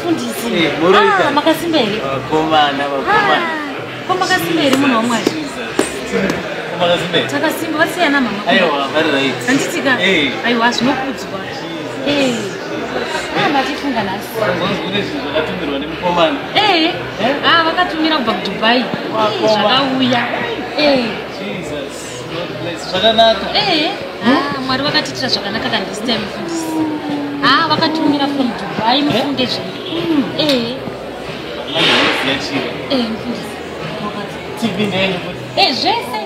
mufundisi. Makasimba here. Komana. Ko makasimba here munhu wamwari. Makasimba. Takasimba vasiyana mama. Aiwa, very right. Handitika. Aiwa zvinokudzwa. Matifunga nhasi. Kune zvinhu zvakatumirwa nemukomana. Vakatumira kubva kuDubai. Zvakauya. Jesus. Zvakanaka. Mwari vakatitira zvakanaka kana this time mufundisi. Vakatumira from Dubai mufunge zvinhu. Mufundisi. TV ndenyu kuti. Zvese.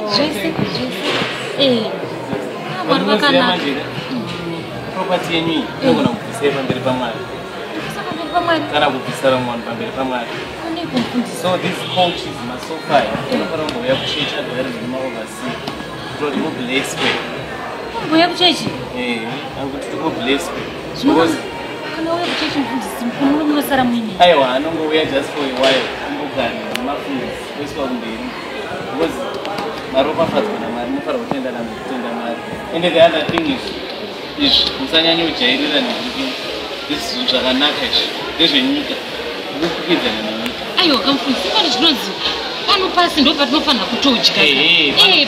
Mwari vakanaka. Property yenyu inogona kubvisa pamberi paMwari. Kana kubvisa vanhu pamberi paMwari. So these coaches masofa anofanira kumbouya kuchechi agare nemaoverseas kuti mublesswe. Kumboya kuchechi? Kuti mublesswe. Kana uya kuchechi mufundisi mukuru munosara muine. Aiwa, anongouya just for a while kumbogara nemafundisi oiswa kumberi. Because maropafadzwa naMwari munofanira kutenda Mwari. And the other thing is musanyanya kujairira nekuti zvinhu zvakanaka ndezvenyika kukwikwidzana nenyika. Aiwa kamufundisi pane zvinonzi pano pasi ndo patinofanira kutodya.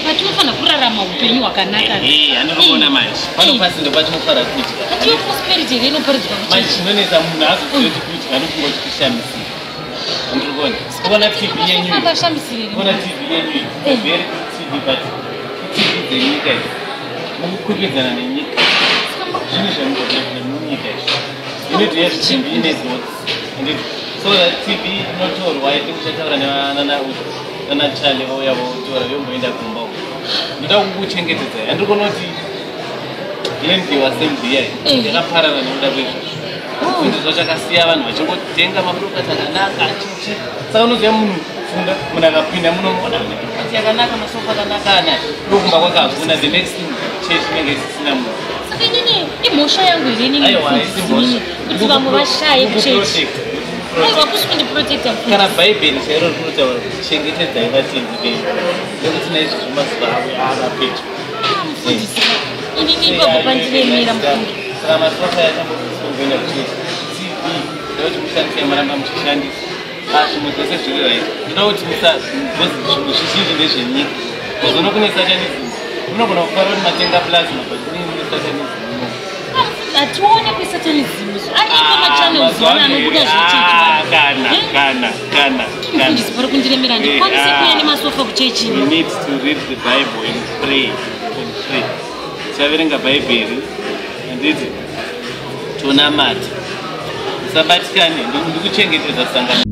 Patinofanira kurarama upenyu hwakanaka. Andinoona manje pano pasi ndo patinofanira kudya. Atiyo prosperity here inoparidzwa kuti manje chinonetsa munhu azoziva kuti kudya anofunga kuti kushamisira. Andinoona kuona TV yenyu kuona TV yenyu very TV but TV dzenyika idzi mukukwikwidzana nenyika. Zvinhu zvamunoita munyika izvi. You need to have TV in its so that TV inotorwa itimuchataura nana Charlie vauya votora vomboenda kumba uko. Ndoda kukuchengetedza. Andikona kuti yendiwa sembiya yakaparara nekuda kwezvizvo. Kufundiswa chakasiya vanhu vachingotenga mapurokati akanaka achichi. Saka unoziva munhu kufunda munhu akapinda munomuona kuti yakanaka masofa akanaka anaya ndokumba kwakavhuna the next thing church inenge isisina munhu. Saka inini imhosva yangu here inini kuti vamwe vashaye kuchechi. Aiwa kusikundi protector. Kana Bhaibheri chairo rinotaura kuti chengetedzai vatenzi venyu nekuti naizvo mazuva avo avapedyo. Inini ipapo pandiremera mufundi. Saka masofa yachamboiswa kuenda kuchechi. TV ndokuti mushandise maramba muchishandisa. Zvimwe zvose zviri right. Ndoda kuti zvinhu zvizhinji ndezvenyika. Kuzono kune satanism. Munogona kufara kuti matenga plasma but kune satanism. Atione kwisatanism. Aripo machannels anobuda zvechechi. Kana. Mufundisi pari kundiremera ndikwanise kuuya nemasofa kuchechi. We need to read the Bible and pray. Tichaverenga Bhaibheri handiti tonamata. Musabatikane ndikuchengetedza sangano.